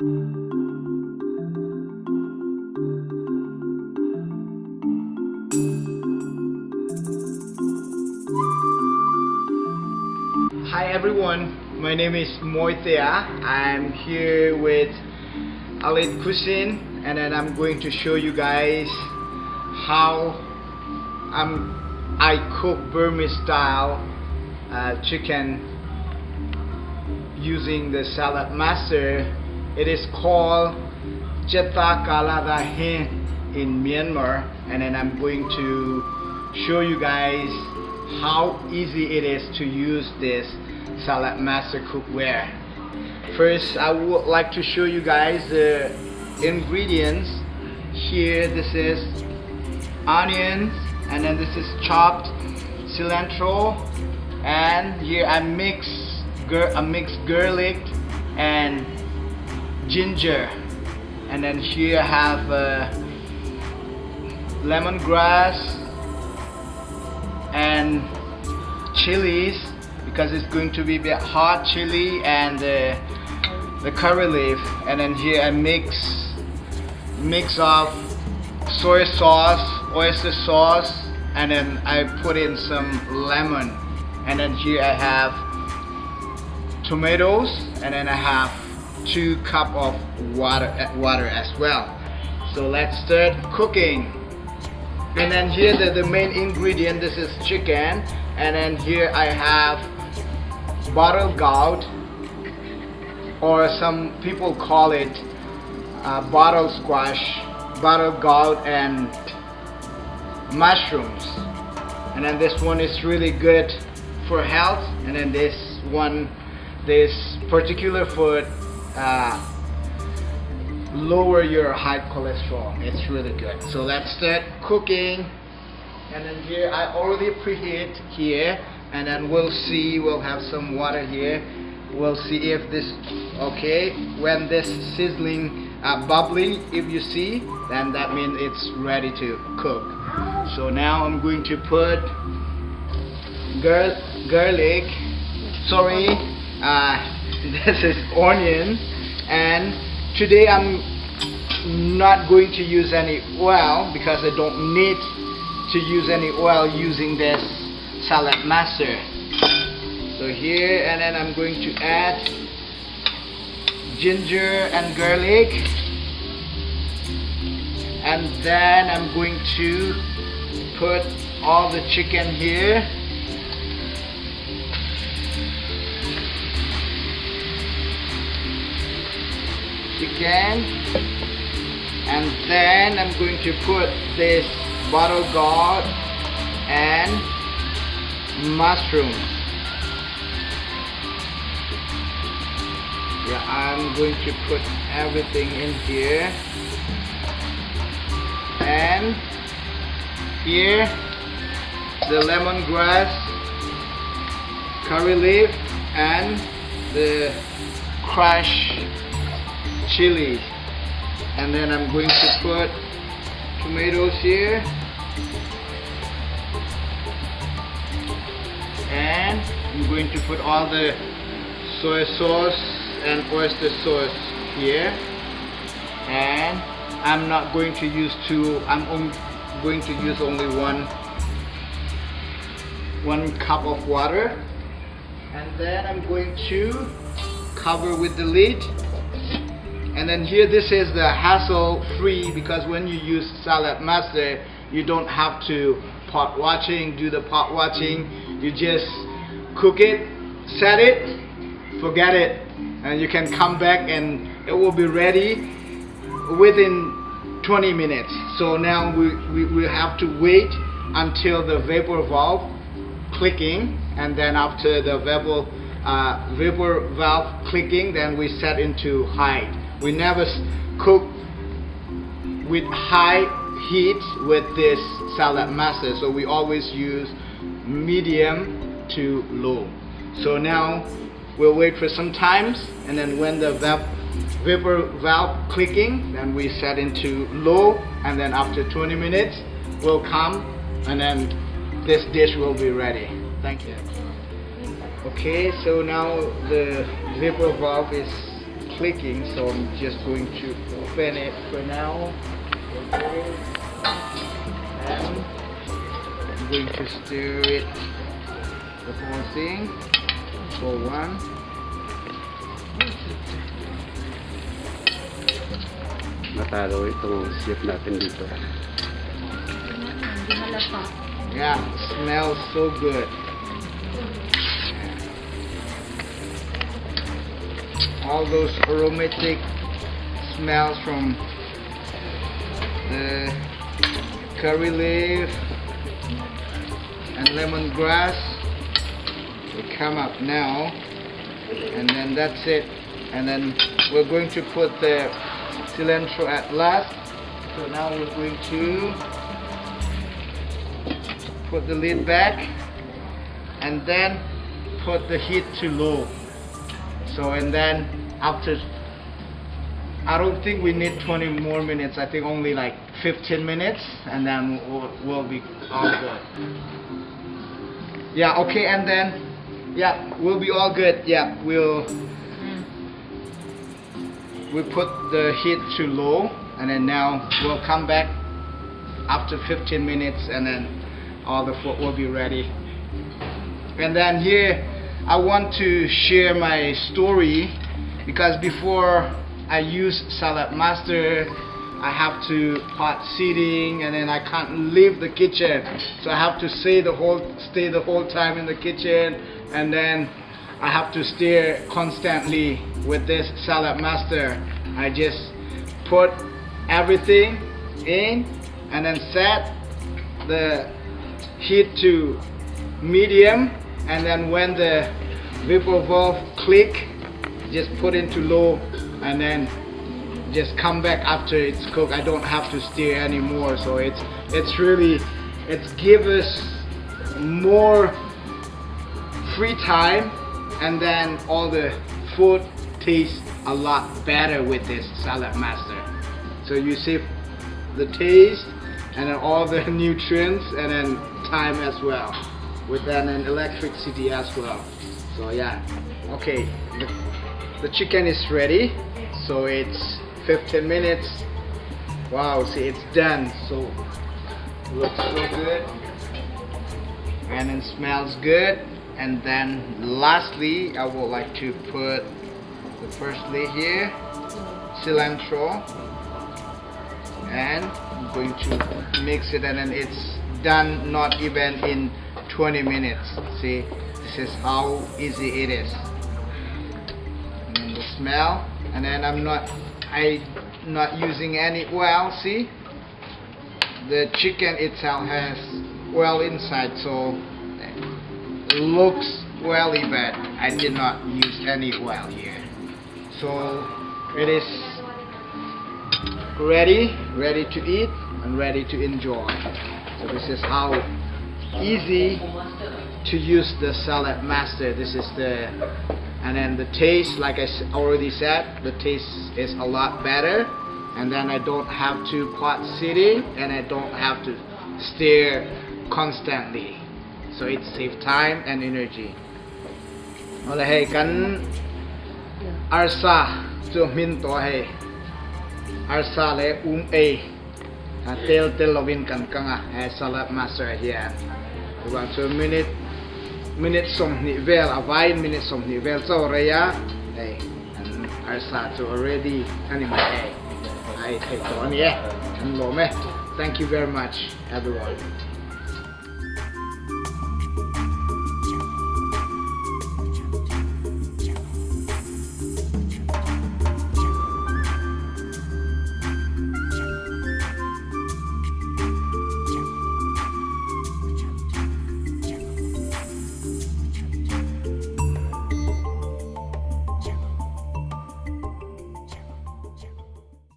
Hi everyone, my name is Moitea. I'm here with Cuisine, and then I'm going to show you guys how I cook Burmese style chicken using the Saladmaster. It is called Jeta Kaladahin in Myanmar, and then I'm going to show you guys how easy it is to use this Saladmaster Cookware. First, I would like to show you guys the ingredients. Here, this is onions, and then this is chopped cilantro, and here I mix garlic and ginger, and then here I have lemongrass and chilies, because it's going to be a bit hot chili, and the curry leaf, and then here I mix of soy sauce, oyster sauce, and then I put in some lemon, and then here I have tomatoes, and then I have 2 cups of water as well. So let's start cooking. And then here the main ingredient, this is chicken, and then here I have bottle gourd, or some people call it bottle squash, bottle gourd, and mushrooms. And then this one is really good for health, and then this particular food lower your high cholesterol. It's really good. So let's start cooking. And then here I already preheat here, and then we'll have some water here. We'll see if this okay. When this sizzling bubbling, if you see, then that means it's ready to cook. So now I'm going to put garlic, sorry, this is onion, and today I'm not going to use any oil because I don't need to use any oil using this Saladmaster. So here, and then I'm going to add ginger and garlic, and then I'm going to put all the chicken here. And then I'm going to put this bottle gourd and mushrooms. Yeah, I'm going to put everything in here, and here the lemongrass, curry leaf, and the crushed chili. And then I'm going to put tomatoes here, and I'm going to put all the soy sauce and oyster sauce here, and I'm not going to use 2, I'm going to use only one cup of water, and then I'm going to cover with the lid. And then here, this is the hassle-free, because when you use Saladmaster, you don't have to do the pot watching. You just cook it, set it, forget it, and you can come back and it will be ready within 20 minutes. So now we have to wait until the vapor valve clicking, and then after the vapor valve clicking, then we set into high. We never cook with high heat with this Saladmaster, so we always use medium to low. So now we'll wait for some times, and then when the vapor valve clicking, then we set into low, and then after 20 minutes will come, and then this dish will be ready. Thank you. Okay, so now the vapor valve is clicking, so I'm just going to open it for now. And I'm going to stir it, the whole thing, for one. Matalo itong chef natin dito. Yeah, it smells so good. All those aromatic smells from the curry leaf and lemongrass will come up now, and then that's it. And then we're going to put the cilantro at last. So now we're going to put the lid back and then put the heat to low. So, and then after, I don't think we need 20 more minutes, I think only like 15 minutes, and then we'll be all good. Yeah, okay, and then, yeah, we'll be all good. Yeah, we'll put the heat to low, and then now we'll come back after 15 minutes, and then all the food will be ready. And then here I want to share my story, because before I use Saladmaster, I have to pot seating, and then I can't leave the kitchen, so I have to stay the whole time in the kitchen, and then I have to stir constantly. With this Saladmaster, I just put everything in and then set the heat to medium, and then when the vapor valve click, just put into low, and then just come back after it's cooked. I don't have to stir anymore, so it's give us more free time, and then all the food tastes a lot better with this Saladmaster. So you save the taste and then all the nutrients and then time as well, with then an electricity as well. So yeah, okay, the chicken is ready, so it's 15 minutes. Wow, see, it's done. So looks so good and it smells good. And then lastly, I would like to put the firstly here cilantro, and I'm going to mix it, and then it's done not even in 20 minutes. See, this is how easy it is. And then the smell, and then I'm not using any oil. See, the chicken itself has oil inside, so it looks oily, but I did not use any oil here. So it is ready to eat and ready to enjoy. So this is how easy to use the Saladmaster. This is the, and then the taste, like I already said, the taste is a lot better, and then I don't have to pot sitting, and I don't have to stir constantly, so it saves time and energy. Ola hey kan arsa cho min to hey arsa le tel lovin kan kanga hai Saladmaster here. About 2 minute som ni vel avai minute som ni vel so reya hey, and arsa to already anime hey I take on yeah and lo me. Thank you very much everyone.